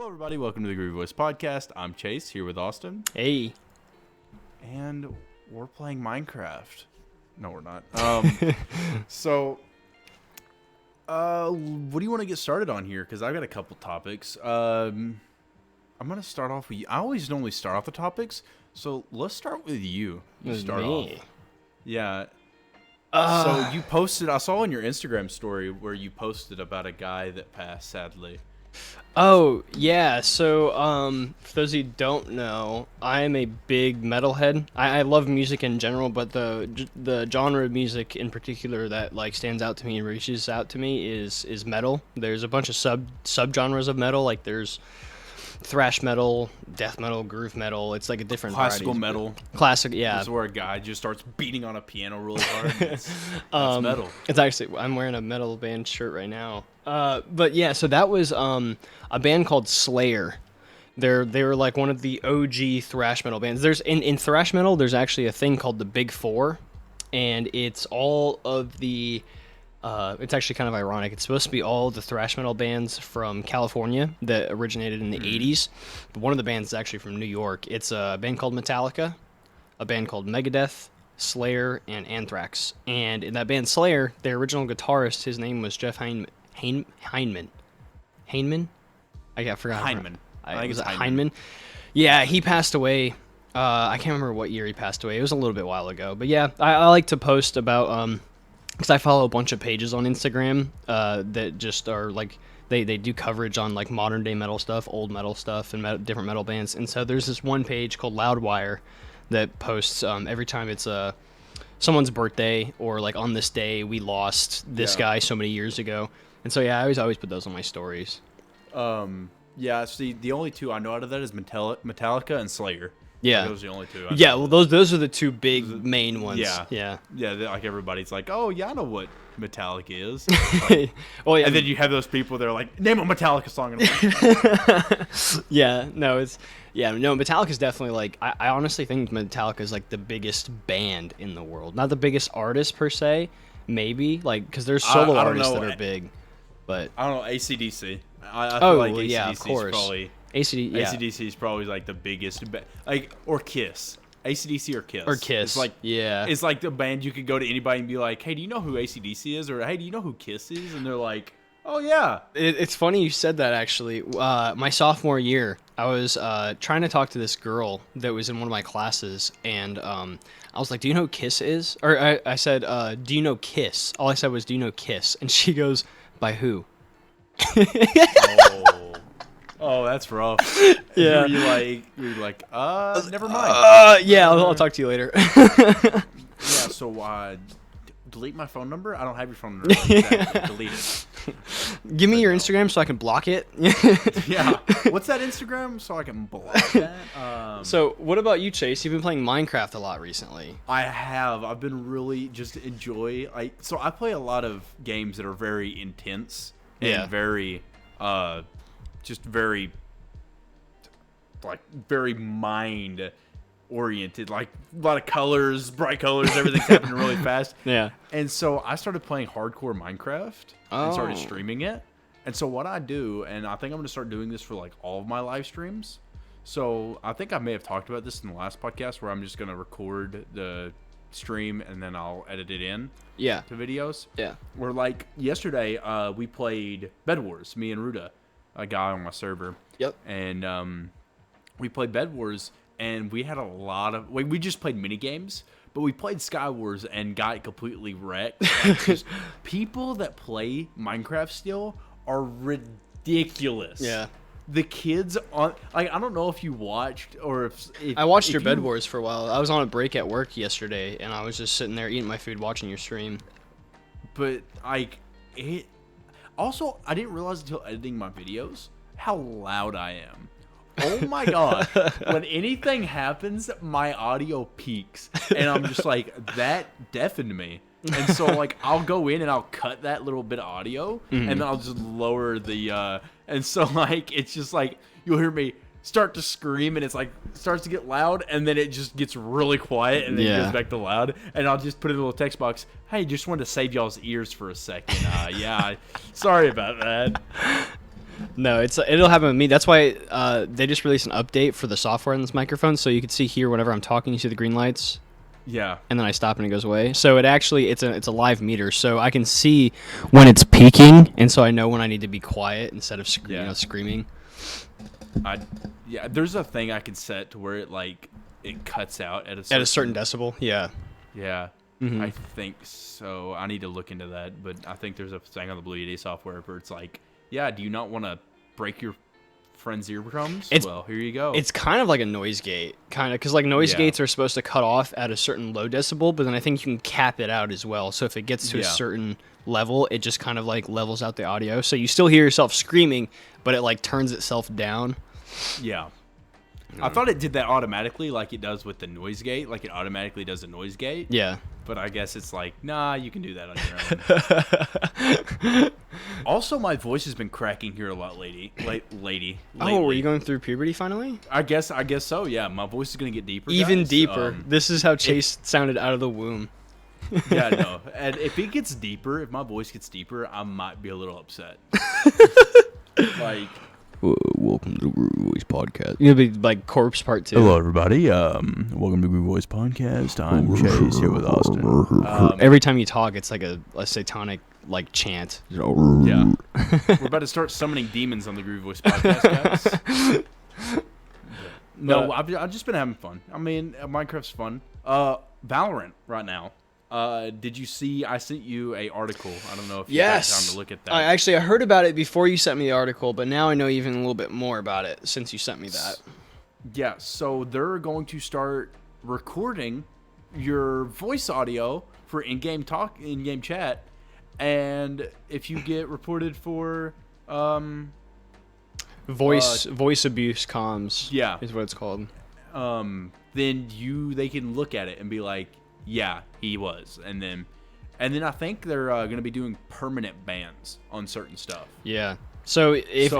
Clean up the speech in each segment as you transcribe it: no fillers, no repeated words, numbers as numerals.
Hello, everybody. Welcome to the Groovy Voice Podcast. I'm Chase, here with Austin. Hey. And we're playing Minecraft. No, we're not. What do you want to get started on here? Because I've got a couple topics. I'm going to start off with you. I always normally start off the topics, so let's start with you. You start off. Yeah. So you posted, I saw on your Instagram story where you posted about a guy that passed, sadly. Oh, yeah. So, for those of you who don't know, I am a big metalhead. I love music in general, but the genre of music in particular that like stands out to me and reaches out to me is metal. There's a bunch of subgenres of metal. Like there's thrash metal, death metal, groove metal. It's like a different Classical varieties. metal. Classic, yeah. This is where a guy just starts beating on a piano really hard. That's metal. It's actually, I'm wearing a metal band shirt right now. But yeah, so that was a band called Slayer. They were like one of the OG thrash metal bands. There's in thrash metal, there's actually a thing called the Big Four, and it's all of the it's actually kind of ironic. It's supposed to be all the thrash metal bands from California that originated in the 80s, but one of the bands is actually from New York. It's a band called Metallica, a band called Megadeth, Slayer, and Anthrax. And in that band Slayer, their original guitarist, his name was Jeff Heineman. I forgot. Heineman. I think was it's it Heineman. Heineman? Yeah, he passed away. I can't remember what year he passed away. It was a little bit while ago. But yeah, I like to post about because I follow a bunch of pages on Instagram that just are like they do coverage on like modern day metal stuff, old metal stuff, and different metal bands. And so there's this one page called Loudwire that posts every time it's someone's birthday or like on this day we lost this guy so many years ago. And so yeah, I always put those on my stories. Yeah, see, the only two I know out of that is Metallica and Slayer. Yeah, those are the only two. Yeah, well, those are the two big main ones. Yeah. Like everybody's like, oh yeah, I know what Metallica is. Like, oh yeah, and then you have those people that are like, name a Metallica song. And Metallica's definitely like I honestly think Metallica is like the biggest band in the world. Not the biggest artist per se, maybe like because there's solo artists that are big, but I don't know AC/DC. I feel like AC/DC of course. is probably. AC/DC is probably like the biggest, or Kiss. AC/DC or Kiss. It's like, it's like the band you could go to anybody and be like, hey, do you know who AC/DC is? Or hey, do you know who Kiss is? And they're like, oh yeah. It's funny you said that actually. My sophomore year, I was trying to talk to this girl that was in one of my classes, and I was like, do you know who Kiss is? Or I said, do you know Kiss? All I said was, do you know Kiss? And she goes, by who? Oh, that's rough. Yeah. You're like, never mind. Yeah, I'll talk to you later. Yeah, so delete my phone number? I don't have your phone number. Exactly. Delete it. Give me your Instagram so I can block it. Yeah. What's that Instagram so I can block that? So, what about you, Chase? You've been playing Minecraft a lot recently. I have. I've been really just so I play a lot of games that are very intense and very just very mind oriented, like a lot of colors, bright colors, everything's happening really fast. Yeah. And so I started playing hardcore Minecraft and started streaming it. And so what I do, and I think I'm going to start doing this for like all of my live streams. So I think I may have talked about this in the last podcast where I'm just going to record the stream and then I'll edit it in to videos. Yeah. Where like yesterday we played Bed Wars, me and Ruda, a guy on my server. Yep. And we played Bed Wars, and we had a lot of... we just played mini games, but we played Sky Wars and got completely wrecked. Like, just people that play Minecraft still are ridiculous. Yeah. The kids on... like, I don't know if you watched or if I watched your Bed Wars for a while. I was on a break at work yesterday, and I was just sitting there eating my food, watching your stream. But, like, it... Also, I didn't realize until editing my videos how loud I am. Oh my god. When anything happens, my audio peaks. And I'm just like, that deafened me. And so, like, I'll go in and I'll cut that little bit of audio, and then I'll just lower the, and so, like, it's just like, you'll hear me start to scream, and it's like, starts to get loud, and then it just gets really quiet, and then it goes back to loud, and I'll just put in a little text box, hey, just wanted to save y'all's ears for a second. Sorry about that. No, it'll happen with me. That's why they just released an update for the software on this microphone, so you can see here whenever I'm talking, you see the green lights. Yeah. And then I stop and it goes away. So it's a live meter, so I can see when it's peaking, and so I know when I need to be quiet instead of screaming. There's a thing I can set to where it cuts out at a certain decibel. Yeah. Yeah. Mm-hmm. I think so. I need to look into that, but I think there's a thing on the Blue Yeti software where it's like, yeah, do you not want to break your friend's eardrums? Well, here you go. It's kind of like a noise gate, because like noise gates are supposed to cut off at a certain low decibel, but then I think you can cap it out as well. So if it gets to a certain level, it just kind of like levels out the audio. So you still hear yourself screaming, but it like turns itself down. Yeah. I thought it did that automatically like it does with the noise gate. Like it automatically does a noise gate. Yeah. But I guess it's like, nah, you can do that on your own. Also, my voice has been cracking here a lot lately. Oh, were you going through puberty finally? I guess so, yeah. My voice is going to get deeper, Even guys. deeper. This is how Chase sounded out of the womb. Yeah, no. And if it gets deeper, if my voice gets deeper, I might be a little upset. Like... Welcome to the Groovy Voice Podcast. It'll be like Corpse Part 2. Hello, everybody. Welcome to Groovy Voice Podcast. I'm Chase here with Austin. Every time you talk, it's like a satanic like chant. Yeah. We're about to start summoning demons on the Groovy Voice Podcast, guys. No, I've just been having fun. I mean, Minecraft's fun. Valorant right now. Did you see? I sent you a article. I don't know if you had time to look at that. I heard about it before you sent me the article, but now I know even a little bit more about it since you sent me that. Yeah, so they're going to start recording your voice audio for in-game talk, in-game chat, and if you get reported for voice abuse comms, yeah, is what it's called. Then they can look at it and be like, yeah, he was. And then I think they're going to be doing permanent bans on certain stuff. Yeah. So if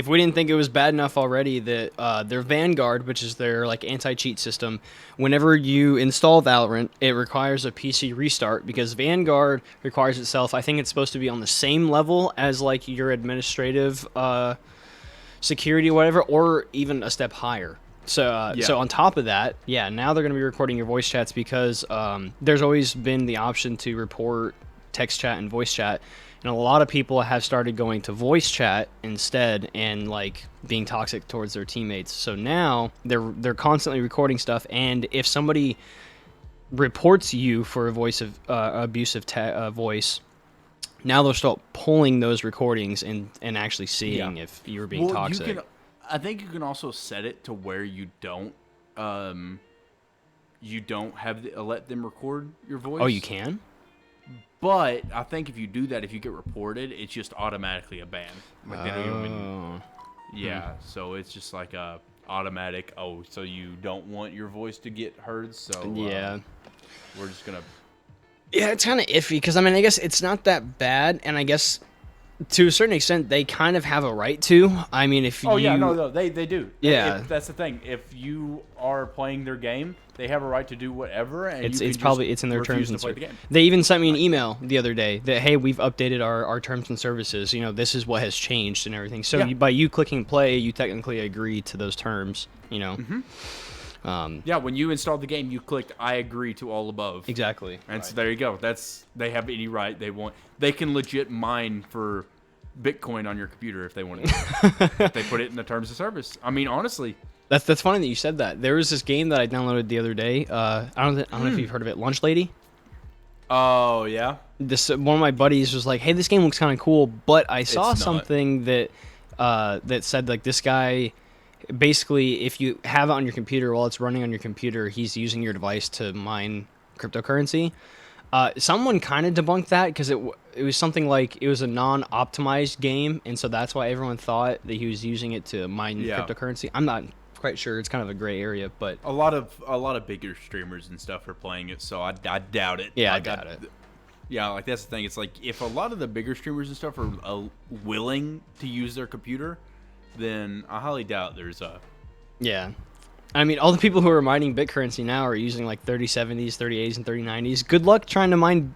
we didn't think it was bad enough already, that their Vanguard, which is their like anti-cheat system, whenever you install Valorant, it requires a PC restart because Vanguard requires itself. I think it's supposed to be on the same level as like your administrative security, or whatever, or even a step higher. So on top of that, now they're going to be recording your voice chats because there's always been the option to report text chat and voice chat, and a lot of people have started going to voice chat instead and like being toxic towards their teammates. So now they're constantly recording stuff, and if somebody reports you for a voice of abusive voice, now they'll start pulling those recordings and actually seeing if you were being toxic. I think you can also set it to where you don't have let them record your voice. Oh, you can? But I think if you do that, if you get reported, it's just automatically a ban. Like they don't even, so it's just like a automatic, so you don't want your voice to get heard, so we're just going to... Yeah, it's kind of iffy, because I mean, I guess it's not that bad, and I guess... To a certain extent, they kind of have a right to. I mean, if you... Oh, yeah, no, they do. Yeah. That's the thing. If you are playing their game, they have a right to do whatever, and it's in their terms and services. They even sent me an email the other day that, hey, we've updated our terms and services. You know, this is what has changed and everything. So by you clicking play, you technically agree to those terms, you know. Mm-hmm. When you installed the game, you clicked I agree to all above. Exactly. And so there you go. They have any right they want. They can legit mine for Bitcoin on your computer if they want it. If they put it in the terms of service. I mean, honestly. That's funny that you said that. There was this game that I downloaded the other day. I don't know if you've heard of it. Lunch Lady. Oh, yeah? One of my buddies was like, hey, this game looks kind of cool, but I saw something that said like this guy... Basically, if you have it on your computer while it's running on your computer, he's using your device to mine cryptocurrency. Someone kind of debunked that because it was something like it was a non-optimized game, and so that's why everyone thought that he was using it to mine cryptocurrency. I'm not quite sure. It's kind of a gray area, but a lot of bigger streamers and stuff are playing it, so I doubt it. Yeah, I doubt it. Yeah, like that's the thing. It's like if a lot of the bigger streamers and stuff are willing to use their computer, then I highly doubt there's a... Yeah. I mean, all the people who are mining BitCurrency now are using like 3070s, 3080s, and 3090s. Good luck trying to mine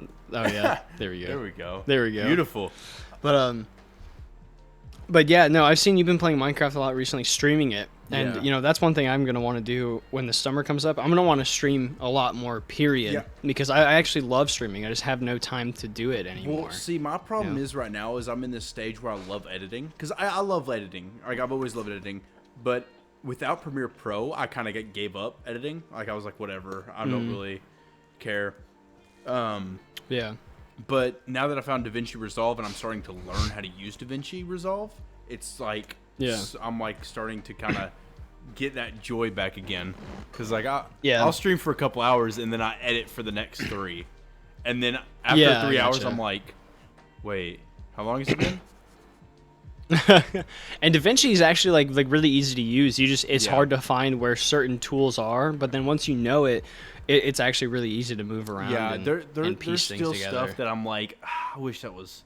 Oh yeah, there we go. There we go. There we go. Beautiful. But yeah, no, I've seen you've been playing Minecraft a lot recently, streaming it, and Yeah. you know that's one thing I'm gonna want to do when the summer comes up. I'm gonna want to stream a lot more, period, Yeah. because I actually love streaming. I just have no time to do it anymore. Well, see, my problem Yeah. is right now is I'm in this stage where I love editing because I love editing. Like I've always loved editing, but without Premiere Pro, I kind of gave up editing. Like I was like, whatever, I don't really care. Yeah. But now that I found DaVinci Resolve and I'm starting to learn how to use DaVinci Resolve, it's like Yeah. I'm like starting to kind of get that joy back again. Because like Yeah. I'll stream for a couple hours and then I edit for the next 3, and then after Yeah, I 3 hours gotcha. I'm like, wait, how long has it been? And DaVinci is actually like really easy to use. It's Yeah. hard to find where certain tools are, but then once you know it, it's actually really easy to move around. Yeah, and, there's and piece things still together. stuff that I'm like, I wish that was.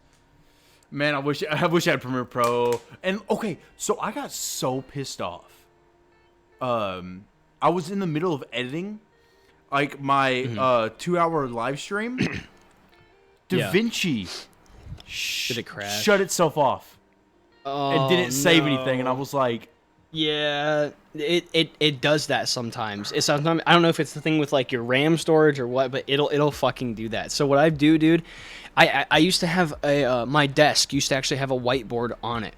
Man, I wish I had Premiere Pro. And okay, so I got so pissed off. I was in the middle of editing, like my 2-hour live stream. Yeah. DaVinci Did it crash? shut itself off Oh, and didn't save no. anything, and I was like, Yeah, it does that sometimes. It's sometimes I don't know if it's the thing with like your RAM storage or what, but it'll fucking do that. So what I do, dude, I used to have a my desk used to actually have a whiteboard on it,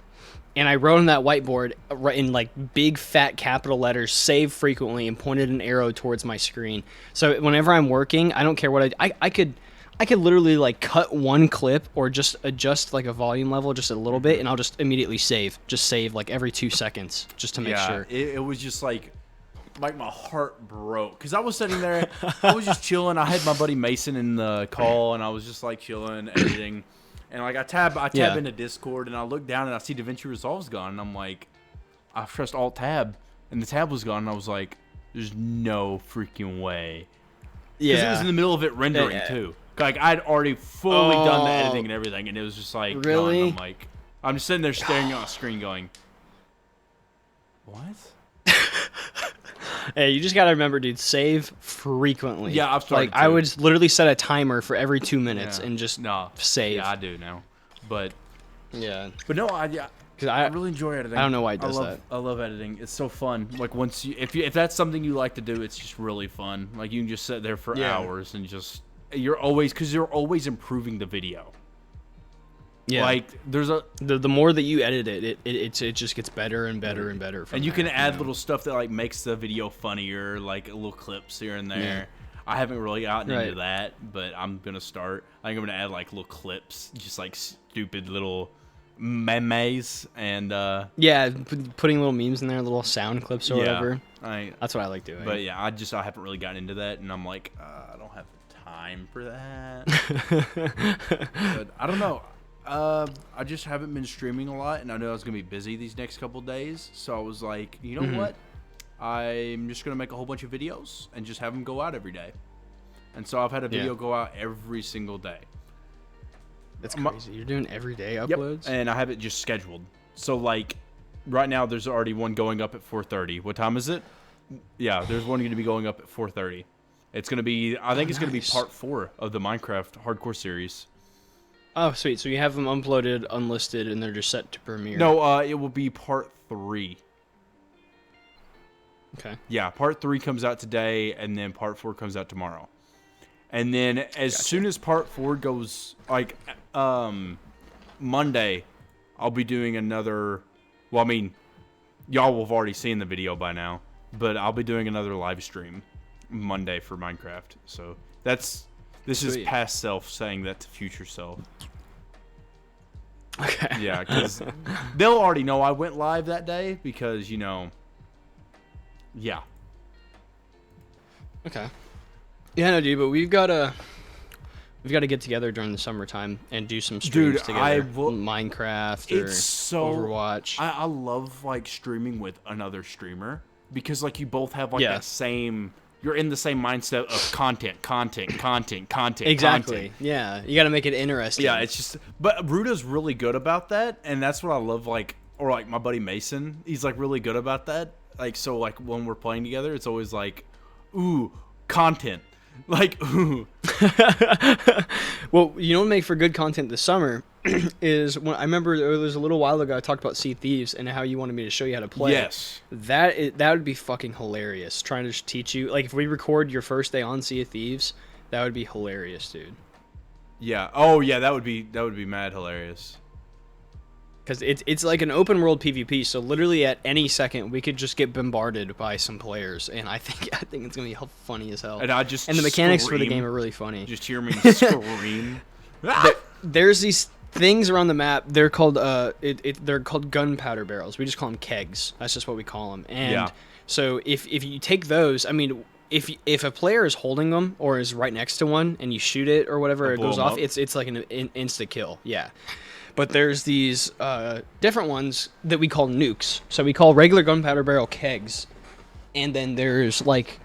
and I wrote on that whiteboard in like big fat capital letters, save frequently, and pointed an arrow towards my screen. So whenever I'm working, I don't care what I could literally like cut one clip or just adjust like a volume level just a little bit, and I'll just immediately save. Just save like every 2 seconds just to make yeah, sure. it was just like my heart broke because I was sitting there, I was just chilling. I had my buddy Mason in the call, and I was just like chilling, editing, and like I tab Yeah. into Discord, and I look down and I see DaVinci Resolve's gone, and I'm like, I pressed Alt Tab, and the tab was gone, and I was like, there's no freaking way. Because it was in the middle of it rendering too. Like I'd already fully done the editing and everything, and it was just like Really? gone. I'm like, I'm just sitting there staring at a screen, going, "What?" Hey, you just gotta remember, dude, save frequently. Yeah, I've started Like I to. would literally set a timer for every 2 minutes Yeah. and just No, save. Yeah, I do now, but Yeah. no, Because I really enjoy editing. I don't know why it does love, that. I love editing. It's so fun. Like once if that's something you like to do, it's just really fun. Like you can just sit there for Yeah. hours and just you're always improving the video. Yeah. Like there's a the more that you edit it just gets better and better and better. From and you there, can add know? little stuff that like makes the video funnier, like little clips here and there. Yeah. I haven't really gotten Right. into that, but I'm gonna start. I think I'm gonna add like little clips, just like stupid little memes and Yeah, putting little memes in there, little sound clips or whatever. I That's what I like doing. But yeah, I haven't really gotten into that, and I'm like, I don't have time for that. But I don't know. I just haven't been streaming a lot, and I know I was gonna be busy these next couple days, so I was like, you know what? I'm just gonna make a whole bunch of videos and just have them go out every day. And so I've had a video go out every single day. That's crazy. You're doing everyday uploads? And I have it just scheduled. So like, right now there's already one going up at 4:30. What time is it? Yeah, there's one going to be going up at 4:30. It's going to be, I think it's going to be nice. part 4 of the Minecraft hardcore series. Oh, sweet. So you have them uploaded, unlisted, and they're just set to premiere. No, it will be part 3. Okay. Yeah, part 3 comes out today, and then part 4 comes out tomorrow. And then as soon as part 4 goes, like, Monday, I'll be doing another, well, I mean, y'all will have already seen the video by now, but I'll be doing another live stream Monday for Minecraft. So this is Sweet. past self saying that to future self. Okay. Yeah, because they'll already know I went live that day because, you know, yeah. Okay. Yeah, no, dude, but we've got to get together during the summertime and do some streams Dude, together. I will- Minecraft or It's so Overwatch. I love like streaming with another streamer because like you both have like Yeah. that same. You're in the same mindset of content. Exactly. Content. Yeah, you got to make it interesting. Yeah, it's just. But Ruda's really good about that, and that's what I love. Like, or like my buddy Mason, he's like really good about that. Like, so like when we're playing together, it's always like, ooh, content. Like, ooh. Well, you know what would make for good content this summer is when I remember there was a little while ago I talked about Sea Thieves and how you wanted me to show you how to play. Yes. That would be fucking hilarious. Trying to just teach you, like if we record your first day on Sea of Thieves, that would be hilarious, dude. Yeah. Oh yeah, that would be mad hilarious. Because it's like an open world PvP, so literally at any second we could just get bombarded by some players, and I think it's gonna be funny as hell. And the mechanics for the game are really funny. Just hear me scream. There's these things around the map. They're called they're called gunpowder barrels. We just call them kegs. That's just what we call them. And so if you take those, I mean, if a player is holding them or is right next to one and you shoot it or whatever, it goes off. It's like an insta kill. Yeah. But there's these different ones that we call nukes. So we call regular gunpowder barrel kegs, and then there's like,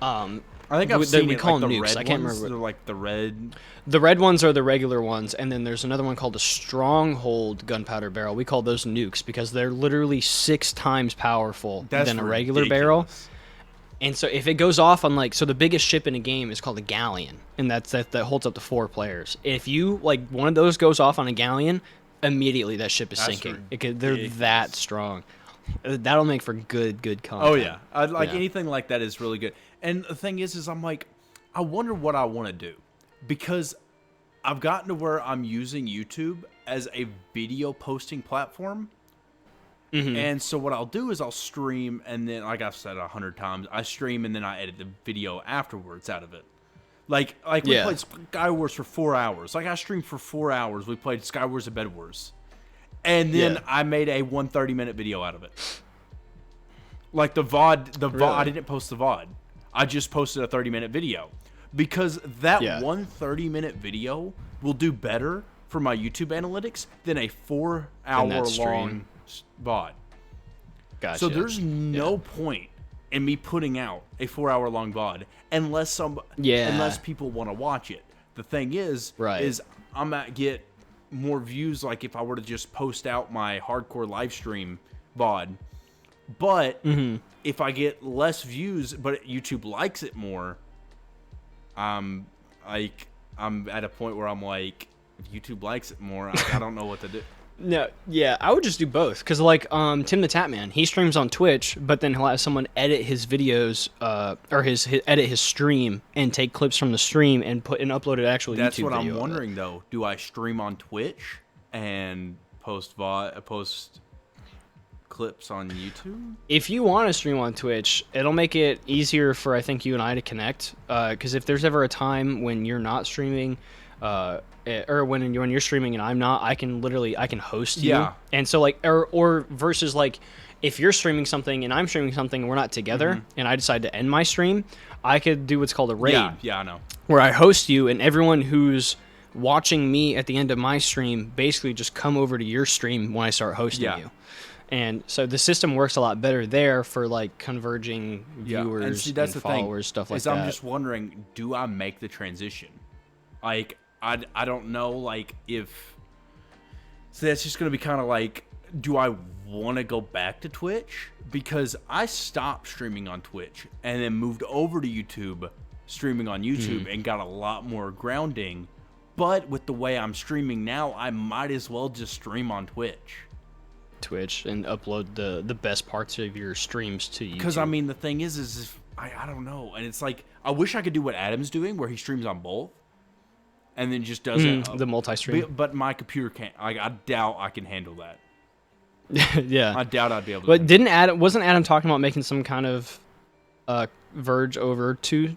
I think I've seen we it, call like them the nukes. red I can't ones. remember. They're like the red. The red ones are the regular ones, and then there's another one called a stronghold gunpowder barrel. We call those nukes because they're literally 6 times powerful than a regular barrel. And so if it goes off on like, so the biggest ship in a game is called a galleon, and that holds up to 4 players. If you like one of those goes off on a galleon, immediately that ship is sinking. They're that strong. That'll make for good content. Oh yeah, anything like that is really good. And the thing is I'm like, I wonder what I want to do, because I've gotten to where I'm using YouTube as a video posting platform. Mm-hmm. And so what I'll do is I'll stream, and then, like I've said 100 times, I stream and then I edit the video afterwards out of it. Like we played Skywars for 4 hours. Like I streamed for 4 hours. We played Skywars and Bed Wars. And then I made a 130-minute video out of it. Like the VOD, really? I didn't post the VOD. I just posted a 30-minute video. Because that one 30-minute video will do better for my YouTube analytics than a 4-hour-long VOD. Gotcha. So there's no point in me putting out a 4-hour-long VOD unless people want to watch it. The thing is I might get more views like if I were to just post out my hardcore live stream VOD. But if I get less views but YouTube likes it more, I'm at a point where I'm like, if YouTube likes it more, I don't know what to do. No, yeah, I would just do both. Because, like, Tim the Tatman, he streams on Twitch, but then he'll have someone edit his videos, or edit his stream and take clips from the stream and upload it to actual YouTube video. That's what I'm wondering, though. Do I stream on Twitch and post clips on YouTube? If you want to stream on Twitch, it'll make it easier for, I think, you and I to connect. Because if there's ever a time when you're not streaming, or when you're streaming and I'm not, I can host you. Yeah. And so like, or versus like, if you're streaming something and I'm streaming something and we're not together and I decide to end my stream, I could do what's called a raid. Yeah, I know. Where I host you and everyone who's watching me at the end of my stream basically just come over to your stream when I start hosting you. And so the system works a lot better there for like converging viewers and followers, stuff like that. I'm just wondering, do I make the transition? Like, I don't know, like, if... So that's just going to be kind of like, do I want to go back to Twitch? Because I stopped streaming on Twitch and then moved over to YouTube, streaming on YouTube, and got a lot more grounding. But with the way I'm streaming now, I might as well just stream on Twitch and upload the best parts of your streams to YouTube. Because, I mean, the thing is if, I don't know. And it's like, I wish I could do what Adam's doing, where he streams on both. And then just does it. The multi-stream. But my computer can't. I doubt I can handle that. Yeah. I doubt I'd be able to. But wasn't Adam talking about making some kind of verge over to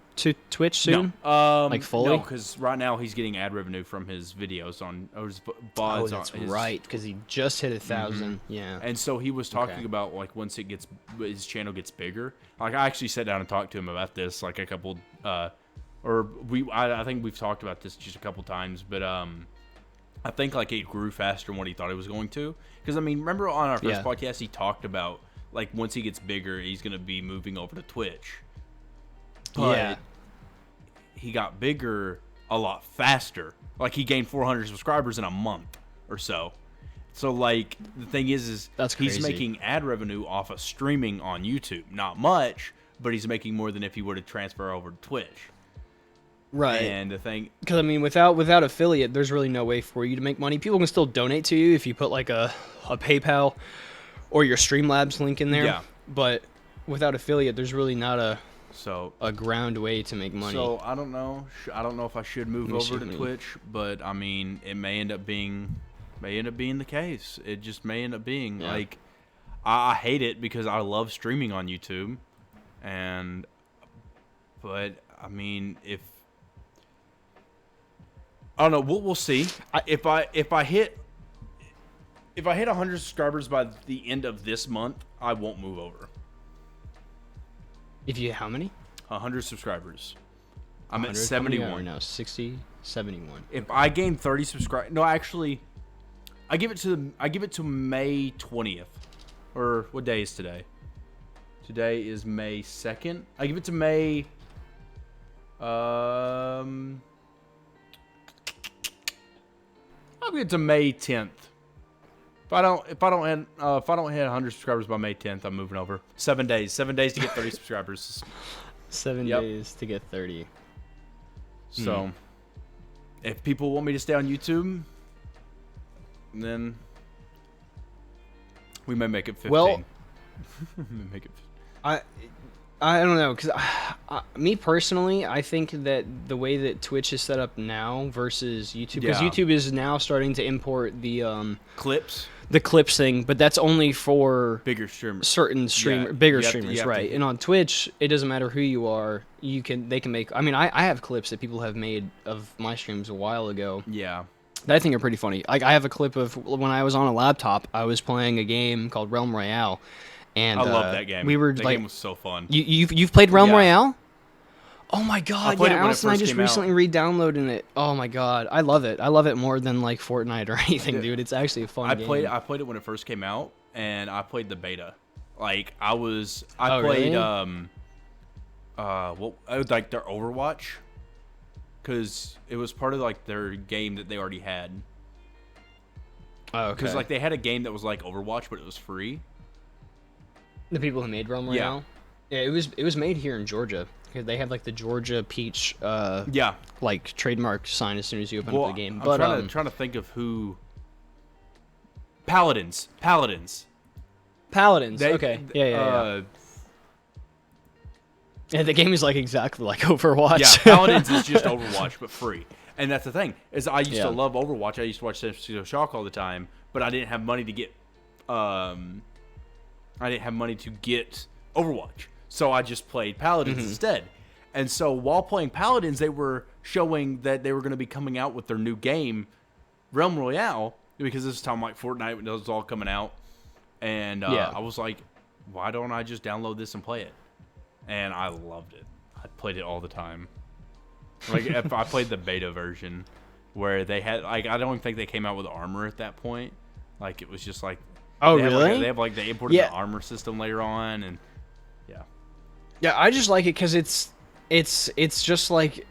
Twitch soon? No. Like fully? No, because right now he's getting ad revenue from his videos or his VODs. Oh, that's right, because he just hit 1,000. Yeah. And so he was talking about, like, once his channel gets bigger. Like, I actually sat down and talked to him about this, like, a couple... I think we've talked about this just a couple times, but I think like it grew faster than what he thought it was going to. Because I mean, remember on our first podcast, he talked about like once he gets bigger, he's gonna be moving over to Twitch. But he got bigger a lot faster. Like he gained 400 subscribers in a month or so. So like the thing is that's crazy. He's making ad revenue off of streaming on YouTube. Not much, but he's making more than if he were to transfer over to Twitch. Right. And the thing, Because I mean, without affiliate, there's really no way for you to make money. People can still donate to you if you put like a PayPal or your Streamlabs link in there. Yeah. But without affiliate, there's really not so a ground way to make money. So I don't know. I don't know if I should move Let me see over to what I mean. Twitch, but I mean, it may end up being the case. It just may end up being Yeah. like I hate it because I love streaming on YouTube, but I mean, if I don't know, we'll see. If I hit 100 subscribers by the end of this month, I won't move over. If you how many? 100 subscribers. I'm at 100? How many 71 are now. 60, 71. If I gain 30 subscribers, no, actually, I give it to May 20th, or what day is today? Today is May 2nd. I give it to May. I'll give it to May 10th. If I don't hit 100 subscribers by May 10th, I'm moving over. 7 days to get 30 subscribers. 7 Yep. days to get 30. So, if people want me to stay on YouTube, then we may make it 15. Well, we may make it. I don't know, because me personally, I think that the way that Twitch is set up now versus YouTube, because Yeah. YouTube is now starting to import the Clips, clips thing, but that's only for bigger streamers. certain Yeah, bigger you have to- streamers, you have right? to- And on Twitch, it doesn't matter who you are, they can make. I mean, I have clips that people have made of my streams a while ago Yeah. that I think are pretty funny. Like, I have a clip of when I was on a laptop, I was playing a game called Realm Royale, and I love that game. We were that like, game was so fun. you've played Realm Yeah. Royale? Oh my god, played yeah, it when it Alice and I first just came out. recently re-downloaded it. Oh my god, I love it. I love it more than like Fortnite or anything, Yeah. dude. It's actually a fun I game. played it when it first came out, and I played the beta. Like I Oh, played really? like their Overwatch, because it was part of like their game that they already had. Oh, okay. Because like they had a game that was like Overwatch, but it was free. The people who made Realm Yeah. Royale? Yeah, it was made here in Georgia. Because they have like the Georgia Peach Yeah. like trademark sign as soon as you open up the game. I'm But trying to think of who. Paladins. Paladins. They- Okay. Yeah. uh, Yeah, the game is like exactly like Overwatch. Yeah, Paladins is just Overwatch, but free. And that's the thing, is I used Yeah. to love Overwatch. I used to watch San Francisco Shock all the time, but I didn't have money to get Overwatch. So I just played Paladins instead. And so while playing Paladins, they were showing that they were going to be coming out with their new game, Realm Royale, because this time like Fortnite was all coming out. And Yeah. I was like, why don't I just download this and play it? And I loved it. I played it all the time. Like if I played the beta version where they had like I don't think they came out with armor at that point. Like it was just like Oh, they really? they imported Yeah. the armor system later on, and yeah. Yeah, I just like it because it's just like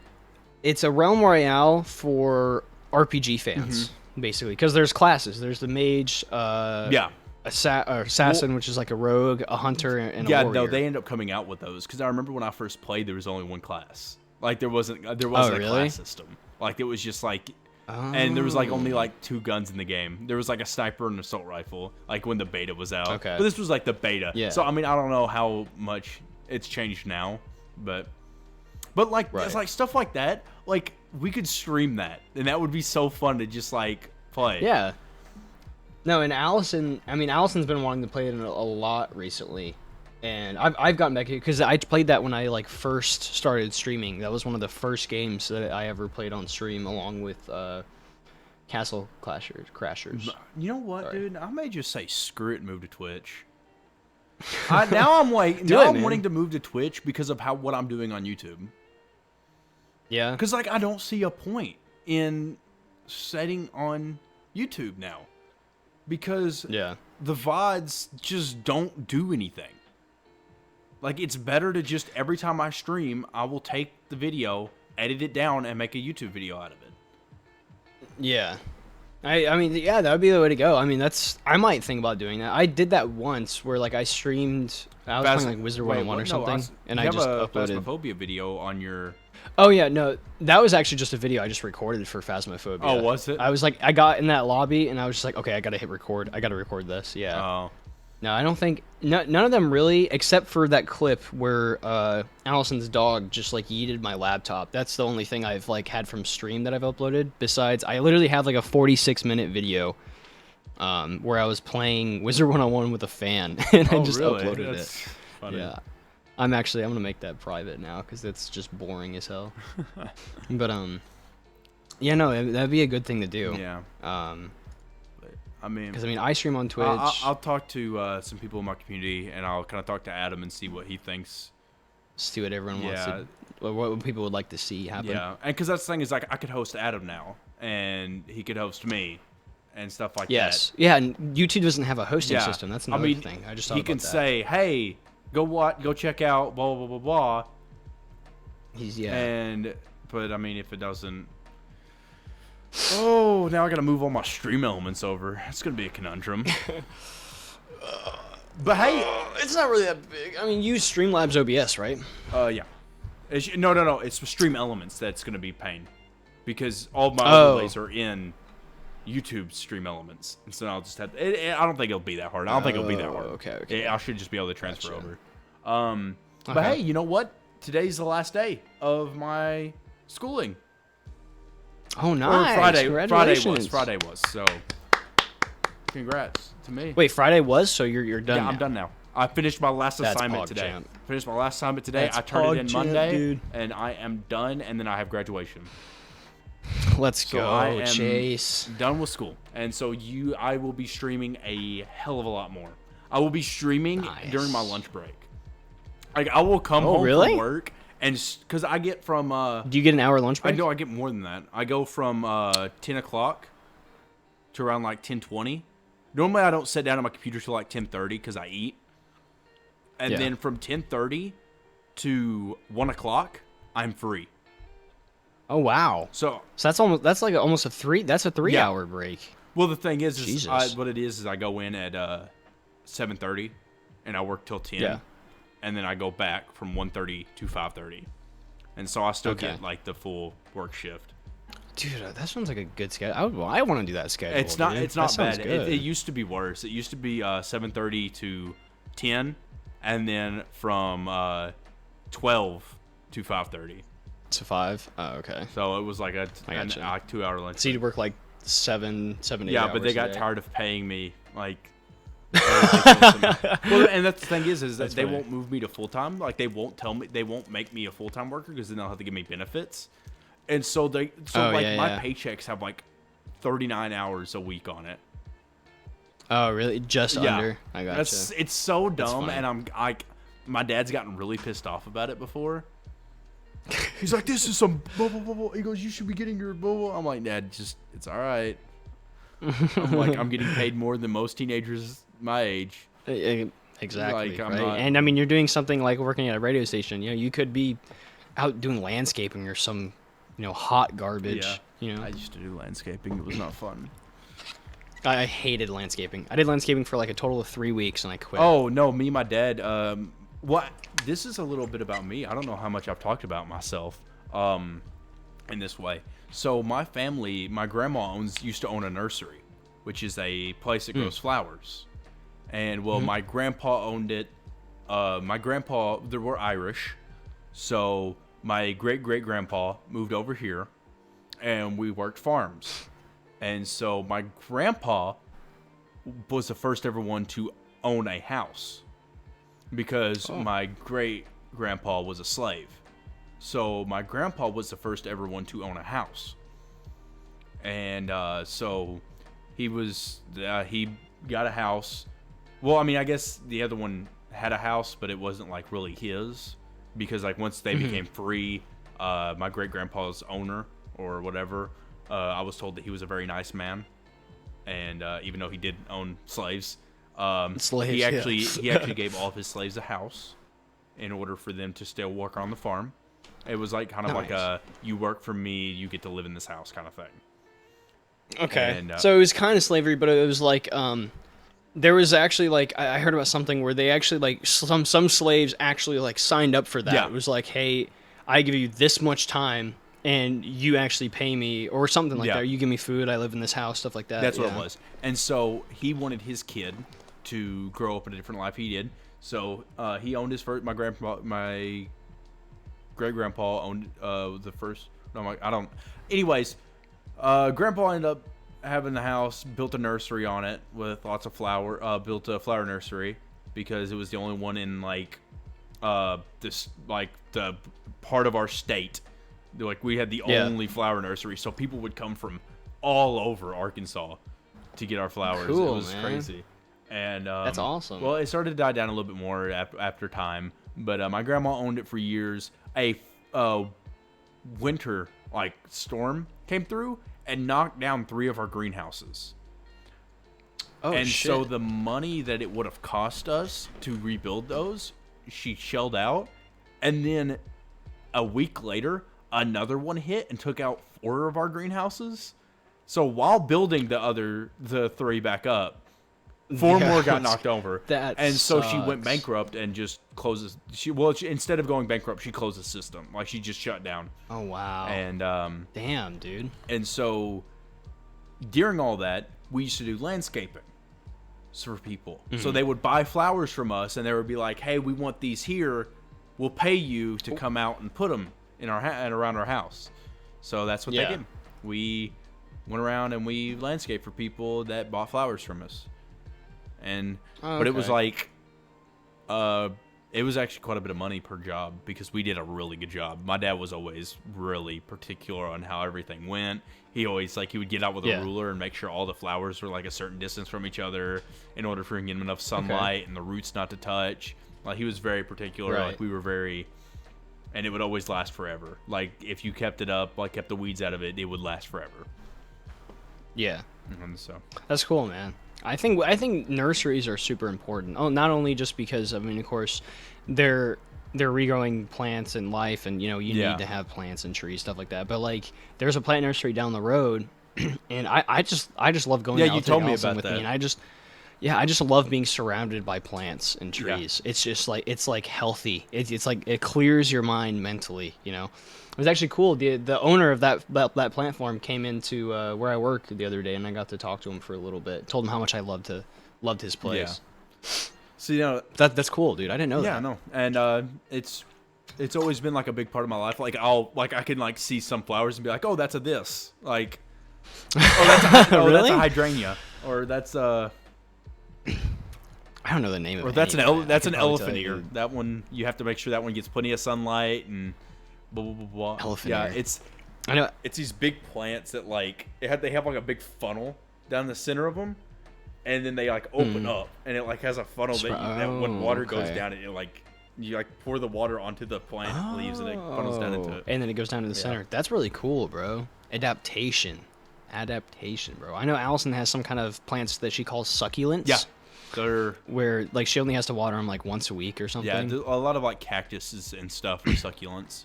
it's a Realm Royale for RPG fans, basically. Because there's classes. There's the mage, Yeah. assassin, which is like a rogue, a hunter, and a Yeah, warrior. no, they end up coming out with those because I remember when I first played, there was only one class. Like there wasn't a really? class system. Like it was just like, and there was like only like 2 guns in the game. There was like a sniper and an assault rifle. Like when the beta was out. Okay. But this was like the beta. Yeah. So I mean, I don't know how much it's changed now, but like Right. it's like stuff like that. Like we could stream that, and that would be so fun to just like play. Yeah. No, and Allison's been wanting to play it a lot recently, and I've gotten back because I played that when I like first started streaming. That was one of the first games that I ever played on stream, along with Castle Crashers. You know what, Sorry. dude? I may just say screw it and move to Twitch. Now I'm like, Do now it, I'm man. wanting to move to Twitch because of what I'm doing on YouTube. Yeah. Because like I don't see a point in setting on YouTube now, because Yeah. the VODs just don't do anything. Like it's better to just every time I stream, I will take the video, edit it down, and make a YouTube video out of it. Yeah. I mean, yeah, that would be the way to go. I mean, I might think about doing that. I did that once where like I streamed. I was playing like Wizard 101 or something, and I just uploaded. Phasmophobia video on your. Oh yeah, no, that was actually just a video I just recorded for Phasmophobia. Oh, was it? I was like, I got in that lobby and I was just like, okay, I gotta hit record. I gotta record this. Yeah. Oh. No, I don't think none of them really, except for that clip where Allison's dog just like yeeted my laptop. That's the only thing I've like had from stream that I've uploaded. Besides, I literally have like a 46-minute video where I was playing Wizard 101 with a fan, and I just really? uploaded That's it. funny. Yeah, I'm gonna make that private now because it's just boring as hell. But yeah, no, that'd be a good thing to do. Yeah. I mean, because I stream on Twitch. I'll talk to some people in my community, and I'll kind of talk to Adam and see what he thinks. See what everyone wants to, what people would like to see happen. Yeah, and because that's the thing is like I could host Adam now, and he could host me, and stuff like that. Yes. Yeah, and YouTube doesn't have a hosting system. That's another thing. I just thought he can say, "Hey, go check out blah blah blah blah." But I mean, if it doesn't. Oh, now I gotta move all my stream elements over. It's gonna be a conundrum. But hey, it's not really that big. I mean, use Streamlabs OBS, right? Yeah. No. It's Stream Elements that's gonna be pain, because all my overlays are in YouTube Stream Elements, and so I'll just have. I don't think it'll be that hard. Okay. I should just be able to transfer over. But hey, you know what? Today's the last day of my schooling. Oh, nice. Or Friday was. So, congrats to me. Wait, Friday was? So you're done now? Yeah, I'm done now. I finished my last assignment today. I turned it in Monday, and I am done, and then I have graduation. Let's go, I am Chase. Done with school. And so I will be streaming a hell of a lot more. I will be streaming during my lunch break. Like, I will come home from work. And because I get from... Do you get an hour lunch break? I get more than that. I go from 10 o'clock to around like 10:20. Normally, I don't sit down on my computer till like 10:30 because I eat. And then from 10:30 to 1 o'clock, I'm free. Oh, wow. So that's like almost a 3-hour break. Well, the thing is what it is I go in at 7:30 and I work till 10. Yeah. And then I go back from 1:30 to 5:30, and so I still get like the full work shift. Dude, that sounds like a good schedule. I want to do that schedule. It's not. Dude. It's not bad. It used to be worse. It used to be 7:30 to 10, and then from 12 to 5:30. To 5. Oh, okay. So it was like a 2-hour lunch. So you'd work like 7, 8 hours. Yeah, but they got tired of paying me like. Well, and that's the thing is that they won't move me to full time. Like they won't make me a full time worker because then they'll have to give me benefits. And so my paychecks have like 39 hours a week on it. Oh, really? Just under? I gotcha. It's so dumb, and my dad's gotten really pissed off about it before. He's like, "This is some blah blah blah blah." He goes, "You should be getting your blah blah." I'm like, "Dad, it's all right." I'm like, I'm getting paid more than most teenagers my age. Exactly. Right? And I mean, you're doing something like working at a radio station. You know, you could be out doing landscaping or some, hot garbage. Yeah. I used to do landscaping. It was not fun. I hated landscaping. I did landscaping for like a total of 3 weeks and I quit. Oh no, me and my dad. This is a little bit about me. I don't know how much I've talked about myself in this way. So my family, my grandma used to own a nursery, which is a place that grows flowers. And my grandpa owned it. They were Irish. So my great-great-grandpa moved over here and we worked farms. And so my grandpa was the first ever one to own a house because my great-grandpa was a slave. So my grandpa was the first ever one to own a house. And so he got a house. Well, I mean, I guess the other one had a house, but it wasn't like really his because like once they became free, my great-grandpa's owner or whatever, I was told that he was a very nice man. And even though he did own slaves, he actually gave all of his slaves a house in order for them to still work on the farm. It was like kind of like a, you work for me, you get to live in this house kind of thing. Okay. And, So it was kind of slavery, but it was like there was actually like I heard about something where they actually like some slaves actually like signed up for that. Yeah. It was like, hey, I give you this much time and you actually pay me or something like Yeah. that. You give me food, I live in this house, stuff like that. That's what it was. And so he wanted his kid to grow up in a different life he did. So he owned his first. My great grandpa owned the first. No, I don't. Anyways, grandpa ended up having the house, built a nursery on it with lots of built a flower nursery because it was the only one in like this like the part of our state. Like we had the only flower nursery, so people would come from all over Arkansas to get our flowers. Cool, it was man. Crazy. And That's awesome. Well, it started to die down a little bit more after time, but my grandma owned it for years. A winter like storm came through and knocked down 3 of our greenhouses. Oh, and shit. so the money that it would have cost us to rebuild those, she shelled out. And then a week later, another one hit and took out 4 of our greenhouses. So while building the 3 back up, 4 more got knocked over. And so she went bankrupt and just closes. Instead of going bankrupt, she closed the system. Like she just shut down. Oh wow. And damn, dude. And so during all that, we used to do landscaping for people. So they would buy flowers from us, and they would be like, "Hey, we want these here. We'll pay you to come out and put them in our and around our house." So that's what they did. We went around and we landscaped for people that bought flowers from us. And but it was like it was actually quite a bit of money per job because we did a really good job. My dad was always really particular on how everything went. He always he would get out with a ruler and make sure all the flowers were like a certain distance from each other in order for him to get enough sunlight and the roots not to touch. Like he was very particular. Like we were very, and it would always last forever. Like if you kept it up, like kept the weeds out of it, it would last forever. Yeah. And so that's cool, man. I think nurseries are super important. Oh, not only just because of course, they're regrowing plants and life, and you need to have plants and trees, stuff like that. But like, there's a plant nursery down the road, and I just love going. Yeah, out you there told me with about me, that. and I just love being surrounded by plants and trees. Yeah. It's just like it's like healthy. It's like it clears your mind mentally. It was actually cool. The owner of that plant farm came into where I work the other day, and I got to talk to him for a little bit. Told him how much I loved his place. Yeah. So that's cool, dude. I didn't know that. Yeah, no, and it's always been like a big part of my life. Like I can see some flowers and be like, oh, that's a this. Like, oh, that's a hydrangea, or that's I don't know the name of it. Or that's that's an elephant ear. That one you have to make sure that one gets plenty of sunlight and blah blah blah blah. Elephant ear. I know it's these big plants that they have like a big funnel down the center of them, and then they like open up, and it like has a funnel that when water goes down, it like you like pour the water onto the plant leaves, and it funnels down into it, and then it goes down to the center. That's really cool, bro. Adaptation, bro. I know Allison has some kind of plants that she calls succulents. Yeah. Where like she only has to water them like once a week or something. Yeah, a lot of like cactuses and stuff are succulents.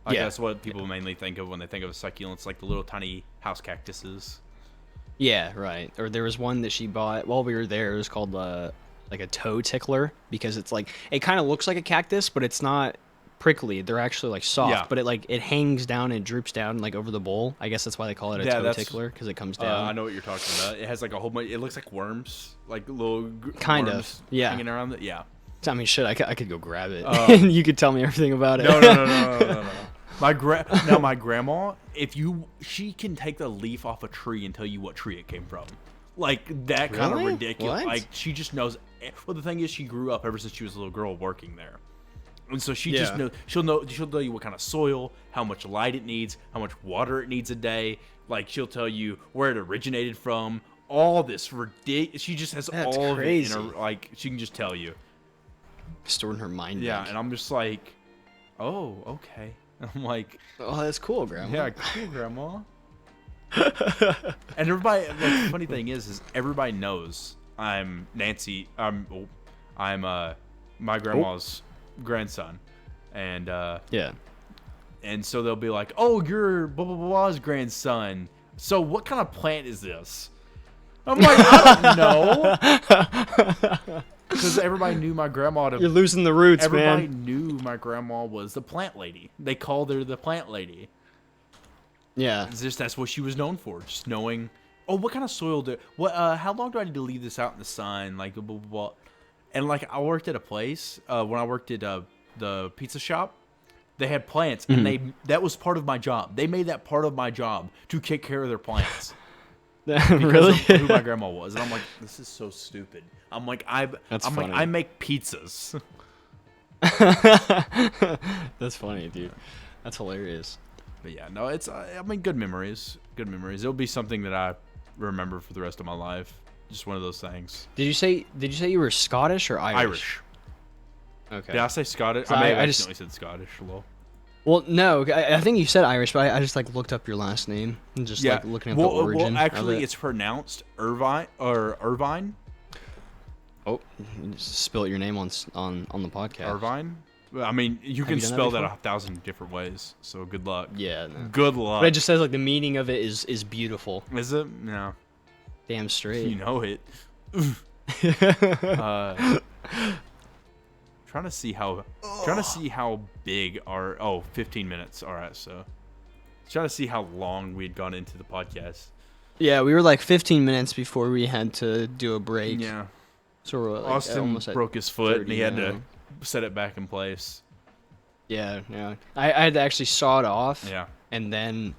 That's what people mainly think of when they think of succulents, like the little tiny house cactuses. Yeah, right. Or there was one that she bought while we were there. It was called like a toe tickler because it's like it kind of looks like a cactus, but it's not prickly. They're actually like soft, but it hangs down and droops down like over the bowl. I guess that's why they call it a toe tickler because it comes down. I know what you're talking about. It has like a whole bunch. It looks like worms, like little kind worms of hanging around it. Yeah. I mean, shit. I could go grab it, and you could tell me everything about it. No. My grandma, she can take the leaf off a tree and tell you what tree it came from, like that kind of ridiculous. What? Like she just knows. Well, the thing is, she grew up ever since she was a little girl working there, and so she just knows. She'll tell you what kind of soil, how much light it needs, how much water it needs a day. Like she'll tell you where it originated from. All this ridiculous. She just has all crazy. of it in her. Like she can just tell you. Stored in her mind. Yeah, and I'm just like, oh, okay. I'm like, oh, that's cool, Grandma. Yeah, cool, Grandma. And everybody, the funny thing is everybody knows I'm Nancy. I'm my grandma's grandson, and yeah. And so they'll be like, oh, you're blah blah blah's grandson. so what kind of plant is this? I'm like, I don't know. Because everybody knew my grandma. You're losing the roots, everybody man. knew my grandma was the plant lady. They called her the plant lady. Yeah. It's just that's what she was known for. Just knowing. Oh, what kind of soil do? What? How long do I need to leave this out in the sun? Like blah blah blah. And like I worked at a place when I worked at the pizza shop. They had plants, and that was part of my job. They made that part of my job to take care of their plants. Really? Of who my grandma was, and I'm like, this is so stupid. I'm like, funny. I make pizzas. That's funny, dude. That's hilarious. But yeah, no, it's I mean, good memories. Good memories. It'll be something that I remember for the rest of my life. Just one of those things. Did you say you were Scottish or Irish? Irish. Okay. Did I say Scottish? So I may have I accidentally said Scottish. Hello. Well, no, I think you said Irish, but I just like looked up your last name and just like looking at the origin. Well, actually, of it. it's pronounced Irvine or Irvine. Oh, you just spilled your name on the podcast. Irvine. I mean, you can you done that spell that before? 1,000 different ways. So good luck. Yeah. No. Good luck. But it just says like the meaning of it is beautiful. Is it? No. Damn straight. You know it. Trying to see how big our 15 minutes. All right, so trying to see how long we'd gone into the podcast. Yeah, we were like 15 minutes before we had to do a break. Yeah. So we're like Austin almost at broke his foot and he had 30 to now. set it back in place. Yeah. I had to actually saw it off. Yeah. And then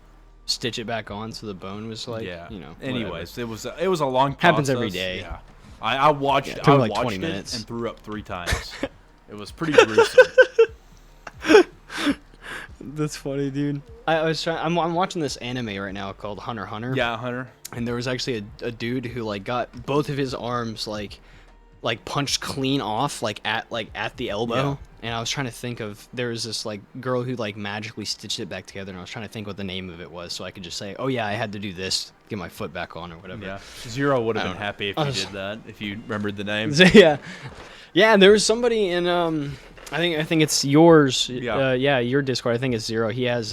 stitch it back on so the bone was like, Yeah. whatever. Anyways, it was a long process. Happens every day. Yeah. I watched Yeah, it took I like watched 20 it minutes. and threw up 3 times. It was pretty gruesome. That's funny, dude. I'm watching this anime right now called Hunter x Hunter. Yeah, Hunter. And there was actually a dude who like got both of his arms like punched clean off like at the elbow. Yeah. And I was trying to think of there was this like girl who like magically stitched it back together, and I was trying to think what the name of it was so I could just say, oh yeah, I had to do this, get my foot back on or whatever. Yeah. Zero would have I been don't know. happy if you did that, if you remembered the name. So, yeah. There was somebody in I think it's yours. Yeah. Your Discord. I think it's Zero. He has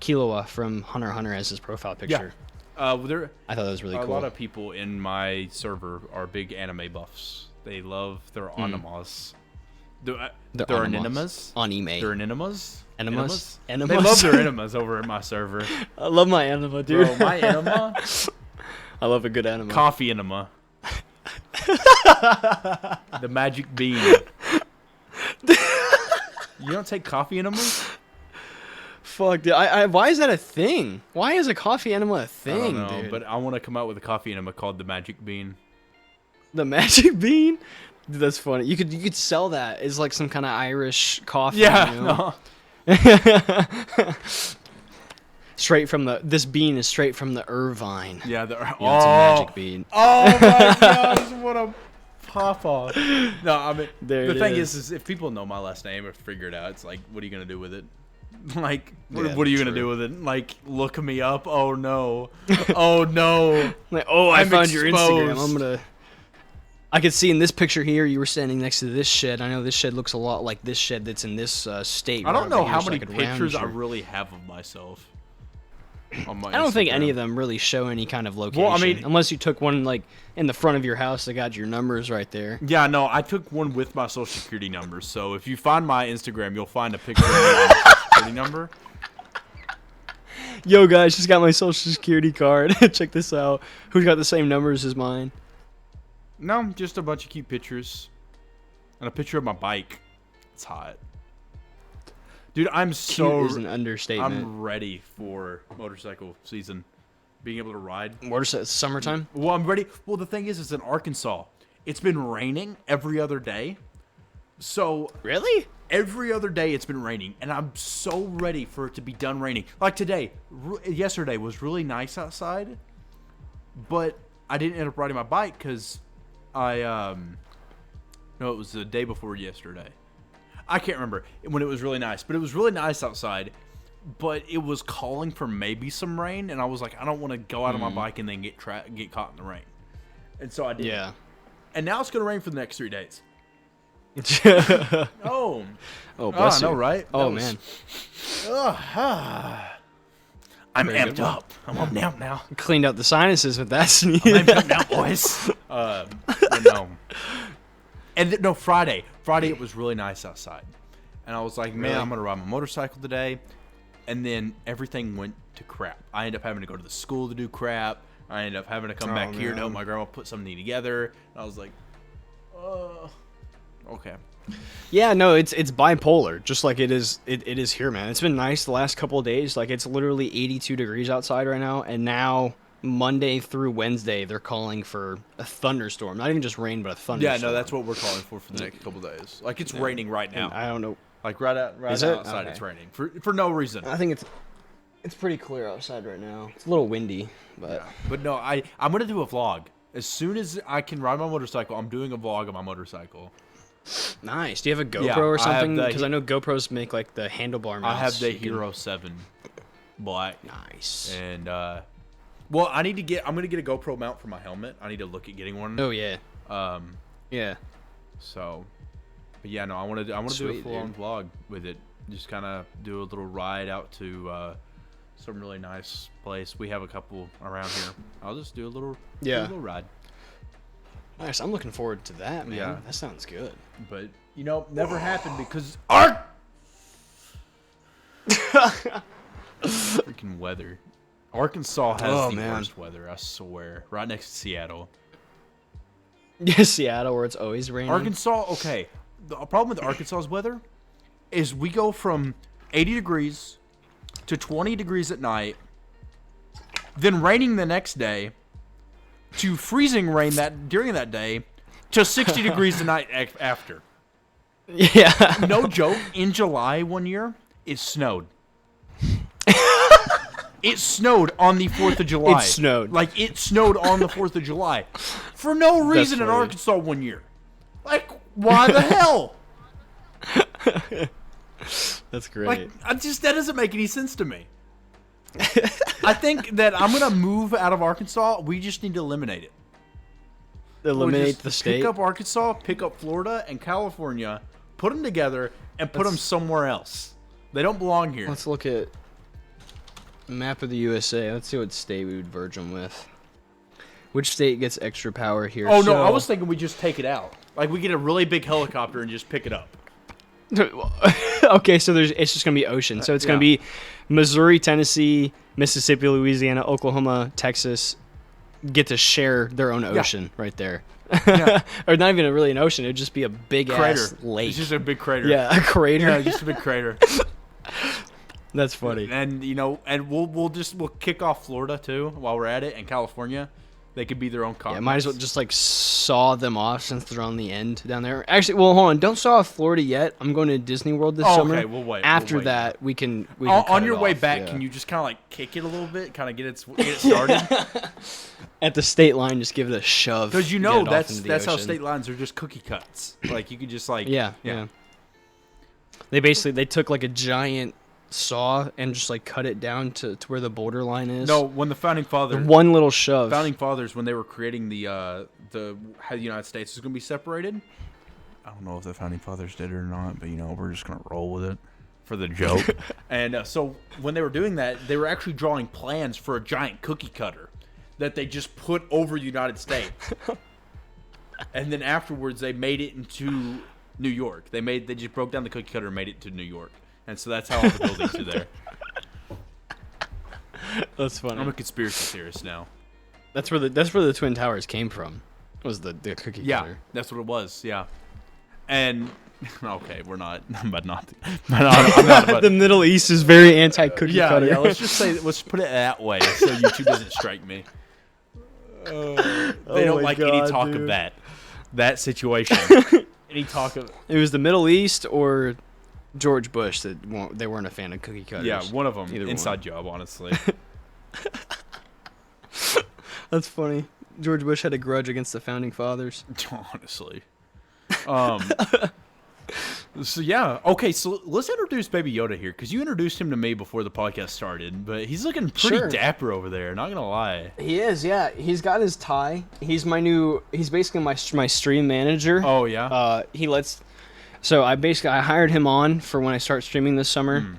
Killua from Hunter x Hunter as his profile picture. There I thought that was really a cool. lot of people in my server are big anime buffs. They love their animas. They're enemas. Anime. They're enemas. Enemas? They Enemas? love their enemas over at my server. I love my anima, dude. Bro, my enema, I love a good anima. coffee enema. The magic bean. You don't take coffee enemas? Fuck, dude. Why is that a thing? Why is a coffee enema a thing, I don't know, dude? but I want to come out with a coffee enema called the magic bean. The magic bean? Dude, that's funny. You could sell that as like some kind of Irish coffee. Yeah, you know? no. This bean is straight from the Irvine. Yeah, It's a magic bean. Oh my gosh, what a pop off. No, I mean, There the it thing is. is if people know my last name or figure it out, it's like, what are you going to do with it? Like, Yeah, what are you going to true. do with it? Like, look me up? Oh, no. Oh, no. Like, oh, I I'm found your Instagram. exposed. I could see in this picture here you were standing next to this shed. I know this shed looks a lot like this shed that's in this state. I don't right know over here, how so many could pictures I round you. really have of myself. On my I don't think any Instagram. of them really show any kind of location. Well, I mean- unless you took one like in the front of your house that got your numbers right there. Yeah, no, I took one with my social security number. So if you find my Instagram, you'll find a picture of my social security number. Yo, guys, just got my social security card. Check this out. Who's got the same numbers as mine? No, just a bunch of cute pictures. And a picture of my bike. It's hot. Dude, I'm so... Cute is an understatement. I'm ready for motorcycle season. Being able to ride. What is it? Summertime? Well, I'm ready. Well, the thing is, it's in Arkansas. It's been raining every other day. So... Really? Every other day it's been raining, and I'm so ready for it to be done raining. Like today, yesterday was really nice outside, but I didn't end up riding my bike because no, it was the day before yesterday. I can't remember when it was really nice, but it was really nice outside, but it was calling for maybe some rain, and I was like, I don't want to go out on my bike and then get caught in the rain. And so I did. Yeah. And now it's going to rain for the next 3 days. Oh, Oh, bless I know, you. right? Oh, That was- man. I'm Very good amped one. up. I'm amped now. Cleaned out the sinuses with that sneeze. I'm amped up now, boys. But no. And no, Friday. Friday it was really nice outside. And I was like, man, Really? I'm going to ride my motorcycle today. And then everything went to crap. I ended up having to go to the school to do crap. I ended up having to come back here to help my grandma put something together. And I was like, okay. Yeah, no, it's bipolar, just like it is here, man. It's been nice the last couple of days. Like, it's literally 82 degrees outside right now, and now Monday through Wednesday they're calling for a thunderstorm. Not even just rain, but a thunderstorm. Yeah, no, that's what we're calling for the next couple days. Like, it's raining right now. And I don't know. Like, right Is it? outside Okay. it's raining. For no reason. I think it's pretty clear outside right now. It's a little windy, but Yeah. But no, I'm going to do a vlog. As soon as I can ride my motorcycle, I'm doing a vlog of my motorcycle. nice. Do you have a GoPro Yeah, or I have something? the- Because I know GoPros make like the handlebar mounts. I have the You can- Hero 7 Black. Nice. And, well, I'm going to get a GoPro mount for my helmet. I need to look at getting one. Oh yeah. Um, Yeah. so, but yeah, no, I want to do a Sweet, full-on dude. vlog with it. Just kind of do a little ride out to some really nice place. We have a couple around here. I'll just do a little ride. Nice. I'm looking forward to that, man. Yeah. That sounds good. But never happened because freaking weather. Arkansas has the worst weather, I swear. Right next to Seattle. Yeah, Seattle, where it's always raining. Arkansas, okay. The problem with Arkansas's weather is we go from 80 degrees to 20 degrees at night, then raining the next day, to freezing rain during that day, to 60 degrees the night after. Yeah. No joke, in July one year, it snowed. It snowed on the 4th of July. It snowed. Like, it snowed on the 4th of July. For no reason in funny. Arkansas one year. Like, why the hell? That's great. Like, that doesn't make any sense to me. I think that I'm going to move out of Arkansas. We just need to eliminate it. We'll Eliminate just the state. Pick up Arkansas, pick up Florida and California, put them together, and put them somewhere else. They don't belong here. Let's look at map of the USA. Let's see what state we would merge them with. Which state gets extra power here? Oh, no, So- I was thinking we just take it out. Like, we get a really big helicopter and just pick it up. Okay, so it's just gonna be ocean. So it's gonna be Missouri, Tennessee, Mississippi, Louisiana, Oklahoma, Texas get to share their own ocean right there. Yeah. Or not even really an ocean. It'd just be a big Crater. ass lake. It's just a big crater. Yeah, a crater. Yeah, just a big crater. That's funny. And we'll kick off Florida too while we're at it, and California. They could be their own Yeah, continent. might as well just like saw them off since they're on the end down there. Actually, well, hold on. Don't saw off Florida yet. I'm going to Disney World this summer. Okay, we'll wait. After We'll wait. that, we can On cut your it way off, back, yeah. can you just kind of like kick it a little bit, kind of get it started? At the state line, just give it a shove. Because get it off into the that's how ocean. state lines are, just cookie cuts. Like you could just like Yeah. They took like a giant saw and just like cut it down to where the borderline is. No, when the founding fathers one little shove. when they were creating the how the United States was going to be separated. I don't know if the founding fathers did it or not, but we're just going to roll with it for the joke. And so when they were doing that, they were actually drawing plans for a giant cookie cutter that they just put over the United States. And then afterwards, they made it into New York. They just broke down the cookie cutter and made it to New York. And so that's how all the buildings are there. That's funny. I'm a conspiracy theorist now. That's where the Twin Towers came from. Was the cookie Yeah, cutter. that's what it was. Yeah. And okay, we're not, but not. I'm not about, The Middle East is very anti-cookie yeah, cutter. yeah. Let's put it that way, so YouTube doesn't strike me. They don't my like any God, talk dude. of that situation. Any talk of It was the Middle East or George Bush they weren't a fan of cookie cutters. yeah, one of them Either inside job, honestly. That's funny. George Bush had a grudge against the founding fathers. Honestly. So yeah, okay. So let's introduce Baby Yoda here, because you introduced him to me before the podcast started, but he's looking pretty Sure. dapper over there. Not gonna lie. He is, yeah. He's got his tie. He's basically my stream manager. Oh yeah. So I hired him on for when I start streaming this summer.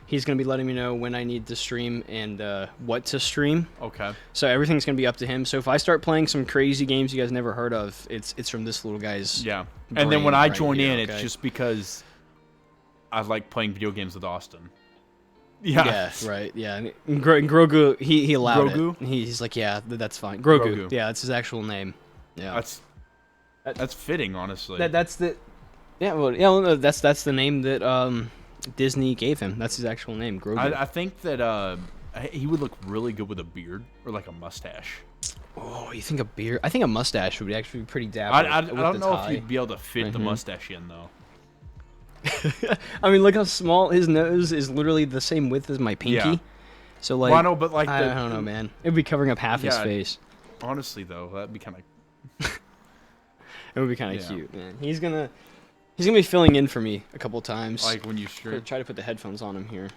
He's gonna be letting me know when I need to stream and what to stream. Okay. So everything's gonna be up to him. So if I start playing some crazy games you guys never heard of, it's from this little guy's. Yeah. And then when I join here, in, okay? it's just because I like playing video games with Austin. Yeah. Yeah, right. Yeah, and Grogu, he allowed Grogu? it. He's like, yeah, that's fine. Grogu. Grogu. Yeah, that's his actual name. Yeah. That's fitting, honestly. That's the. Yeah, well, no, that's the name that Disney gave him. That's his actual name, Grogu. I think that he would look really good with a beard or like a mustache. Oh, you think a beard? I think a mustache would actually be pretty dapper. I don't know if you'd be able to fit the mustache in though. I mean, look how small his nose is. Literally the same width as my pinky. Yeah. So like, Well, I know, but like I don't know, man. It'd be covering up half his Yeah. face. honestly though, that'd be kind of It would be kind of Yeah. cute, man. He's gonna be filling in for me a couple times. like when you stream. Try to put the headphones on him here.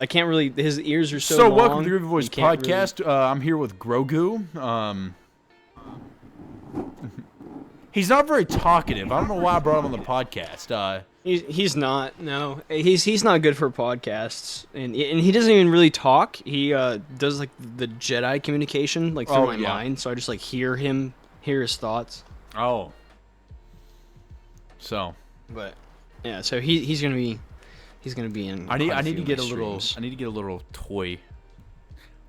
I can't really. His ears are so So long. welcome to the Groovy Voice you can't podcast. I'm here with Grogu. He's not very talkative. I don't know why I brought him on the podcast. He's not. No, he's not good for podcasts, and he doesn't even really talk. He does like the Jedi communication like through my mind, so I just like hear his thoughts. Oh. So. But yeah, so he's gonna be in. I quite a need few to of get my a little. streams. I need to get a little toy.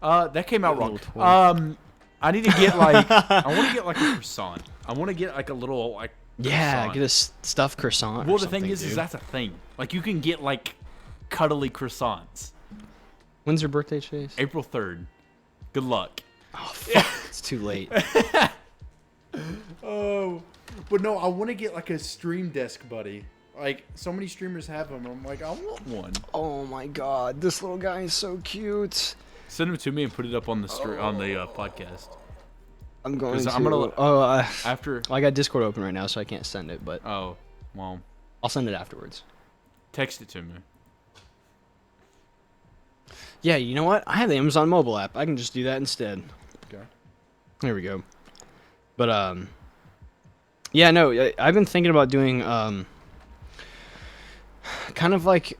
That came out A wrong. little toy. I need to get like. I want to get like a croissant. I want to get like a little like. Yeah, croissant. get a stuffed croissant. Well, or the thing something, is dude. that's a thing. Like you can get like cuddly croissants. When's your birthday, Chase? April 3rd. Good luck. Oh, fuck. It's too late. Oh, but no, I want to get like a stream desk, buddy. Like so many streamers have them. I'm like, I want one. Oh my god, this little guy is so cute. Send them to me and put it up on the podcast. I'm going to. I'm gonna. After. I got Discord open right now, so I can't send it, but Oh, well, I'll send it afterwards. text it to me. Yeah, you know what? I have the Amazon mobile app. I can just do that instead. Okay. There we go. But yeah, no, I've been thinking about doing kind of like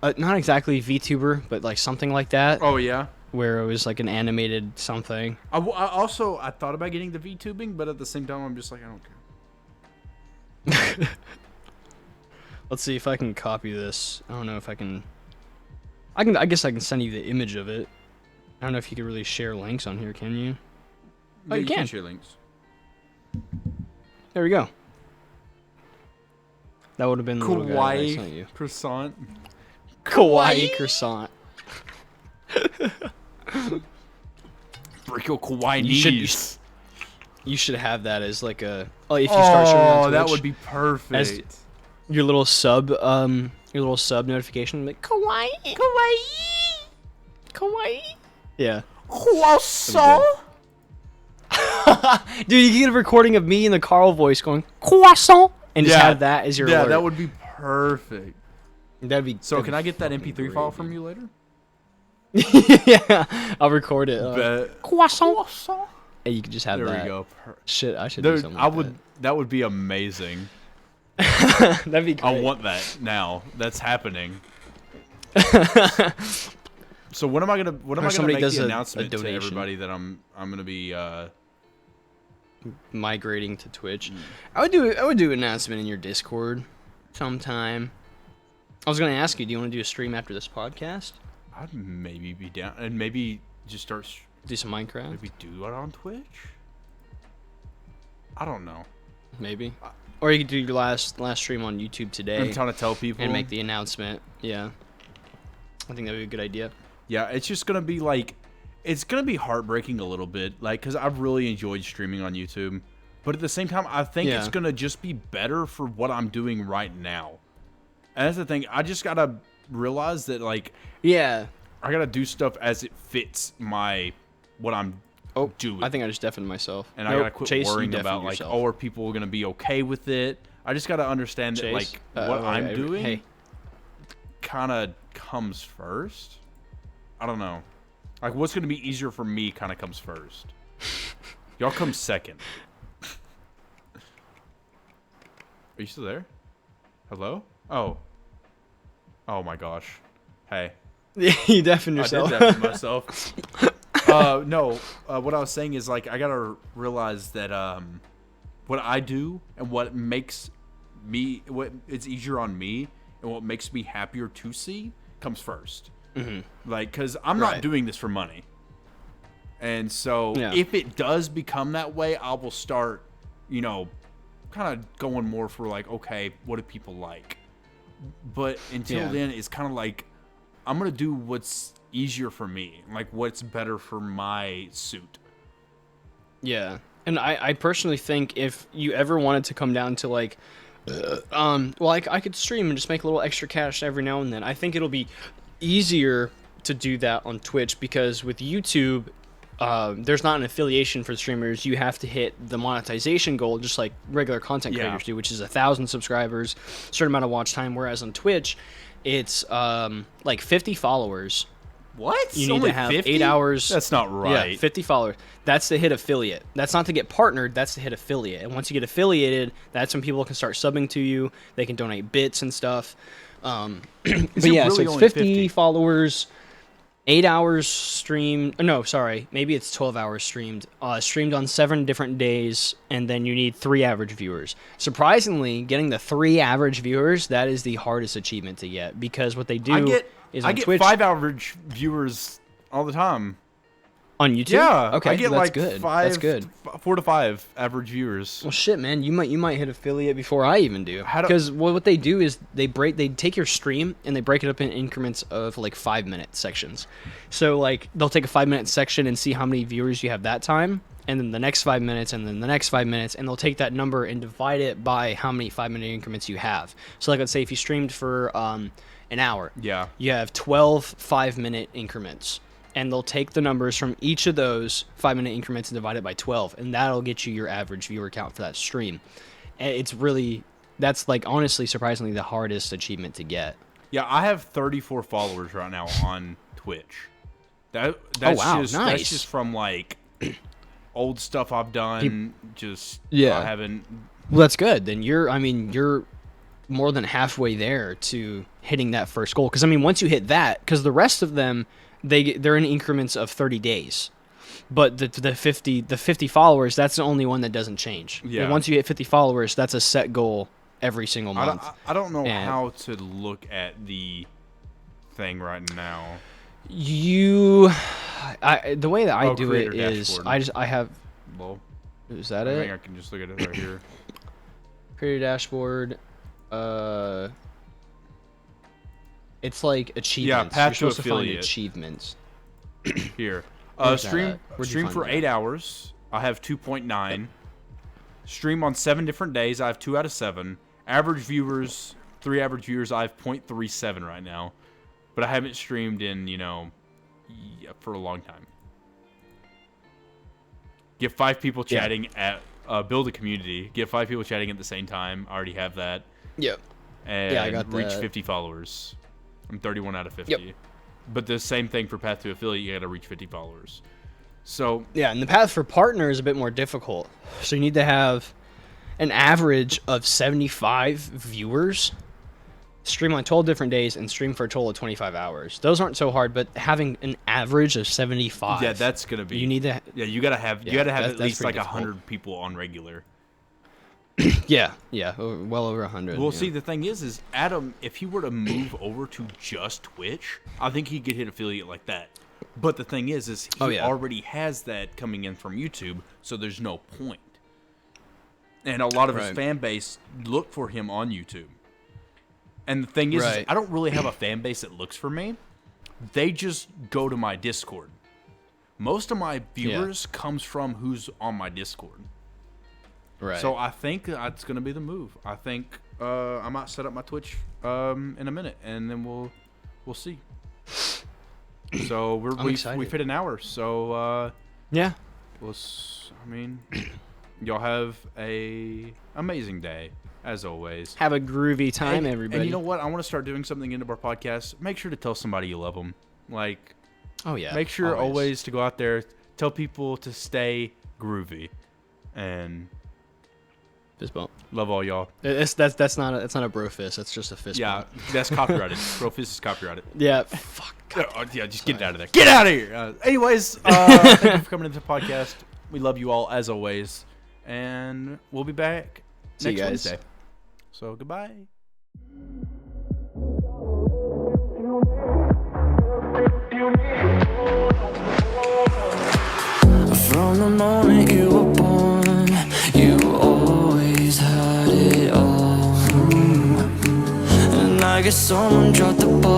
not exactly VTuber, but like something like that, Oh yeah. where it was like an animated something. I thought about getting the VTubing, but at the same time, I'm just like, I don't care. Let's see if I can copy this. I don't know if I can. I guess I can send you the image of it. I don't know if you can really share links on here, can you? Oh, Yeah, you can. share links. There we go. That would have been the little guy that I sent you. Kawaii croissant. Kawaii croissant. Break your kawaii You should- knees. You should have that as like a. Oh, if you start streaming on Twitch, that would be perfect. your little sub notification, like kawaii, kawaii, kawaii. Yeah. Croissant. Dude, you can get a recording of me in the Carl voice going croissant, and just Yeah. have that as your Yeah, alert. that would be perfect. That'd be. So that'd can be I get that fucking MP3 great, file dude. from you later? Yeah, I'll record it. Bet. Croissant. And you can just have There that. we go. Shit, I should do Dude, something like that would be amazing. that. That'd be great. I want that now. That's happening. So when am I gonna somebody make does the a announcement to donation. everybody that I'm gonna be migrating to Twitch. I would do an announcement in your Discord sometime. I was gonna ask you, do you want to do a stream after this podcast? I'd maybe be down and maybe just start Do some Minecraft? maybe do it on Twitch. I don't know. Maybe. Or you could do your last stream on YouTube today I'm trying to tell people and make the announcement. Yeah. I think that would be a good idea. Yeah, it's just gonna be like, it's gonna be heartbreaking a little bit, like, cause I've really enjoyed streaming on YouTube, but at the same time, I think it's Yeah. gonna just be better for what I'm doing right now. And that's the thing. I just gotta realize that, like, Yeah. I gotta do stuff as it fits what I'm doing. I think I just deafened myself. And I gotta quit Chase, you worrying deafened about yourself. like, oh, are people gonna be okay with it? I just gotta understand that Chase? like what I'm okay, doing Hey. kind of comes first. I don't know. Like what's gonna be easier for me kind of comes first. Y'all come second. Are you still there? Hello? Oh. Oh my gosh. Hey. You deafen yourself. I did that for myself. No. What I was saying is like I gotta realize that what I do and what it's easier on me and what makes me happier to see comes first. Mm-hmm. Like, cause I'm not doing this for money, and so if it does become that way, I will start, kind of going more for like, okay, what do people like? But until then, it's kind of like I'm gonna do what's easier for me, like what's better for my suit. Yeah. And I personally think if you ever wanted to come down to like, I could stream and just make a little extra cash every now and then. I think it'll be easier to do that on Twitch because with YouTube, there's not an affiliation for streamers. You have to hit the monetization goal just like regular content creators do, which is 1,000 subscribers, certain amount of watch time. Whereas on Twitch, it's like 50 followers. What? You need to have 50? 8 hours. That's not right. Yeah, 50 followers. That's to hit affiliate. That's not to get partnered. That's to hit affiliate. And once you get affiliated, that's when people can start subbing to you. They can donate bits and stuff. But yeah, really so it's 50 followers, 8 hours streamed. No, sorry. Maybe it's 12 hours streamed. Streamed on 7 different days, and then you need 3 average viewers. Surprisingly, getting the 3 average viewers, that is the hardest achievement to get because what they do is on I get Twitch, 5 average viewers all the time. On YouTube? Yeah. Okay, I get that's like good. 4 to 5 average viewers. Well, shit, man, you might hit affiliate before I even do. Because what they do is they take your stream and they break it up in increments of like 5-minute sections. So like they'll take a 5-minute section and see how many viewers you have that time, and then the next 5 minutes, and then the next 5 minutes, and they'll take that number and divide it by how many 5-minute increments you have. So like let's say if you streamed for an hour, you have 12 5-minute increments. And they'll take the numbers from each of those 5-minute increments and divide it by 12, and that'll get you your average viewer count for that stream. And that's like honestly, surprisingly, the hardest achievement to get. Yeah, I have 34 followers right now on Twitch. That's nice. That's just from like old stuff I've done. I haven't. Well, that's good. Then you're more than halfway there to hitting that first goal. Because once you hit that, because the rest of them. They're in increments of 30 days, but the 50 followers, that's the only one that doesn't change. Yeah. And once you hit 50 followers, that's a set goal every single month. I don't know how to look at the thing right now. The way that I do it is dashboard. I have. Well, is that I it? think I can just look at it right here. Creator dashboard. It's like achievements. Yeah, path You're supposed to to find affiliate. achievements. Here. Stream for 8 hours. I have 2.9. Stream on 7 different days. I have 2 out of 7. Average viewers, 3 average viewers. I have 0.37 right now. But I haven't streamed in, for a long time. Get 5 people chatting at build a community. Get 5 people chatting at the same time. I already have that. Yep. And I got reach that. 50 followers. I'm 31 out of 50. Yep. But the same thing for Path to Affiliate, you got to reach 50 followers. So yeah, and the path for partner is a bit more difficult. So you need to have an average of 75 viewers, stream on 12 different days, and stream for a total of 25 hours. Those aren't so hard, but having an average of 75. Yeah, that's gonna be. You need to. Yeah, you gotta have at least like difficult. 100 people on regular. Yeah, well over 100. Well, see, the thing is Adam, if he were to move over to just Twitch, I think he could hit affiliate like that. But the thing is he already has that coming in from YouTube, so there's no point. And a lot of his fan base look for him on YouTube. And the thing is I don't really have a fan base that looks for me. They just go to my Discord. Most of my viewers comes from who's on my Discord. Right. So I think that's gonna be the move. I think I might set up my Twitch in a minute, and then we'll see. So we've hit an hour. So yeah. Y'all have a amazing day as always. Have a groovy time, everybody. And you know what? I want to start doing something into our podcast. Make sure to tell somebody you love them. Like, make sure always to go out there, tell people to stay groovy, and Fist bump. Love all y'all. That's not a bro fist. That's just a fist Yeah, bump. that's copyrighted. Bro fist is copyrighted. Yeah. Fuck. Yeah, just get it out of there. Get out of here. Anyways, thank you for coming into the podcast. We love you all as always, and we'll be back See you next guys. Wednesday. So goodbye. From the moment you were born, you always had it all. And I guess someone dropped the ball.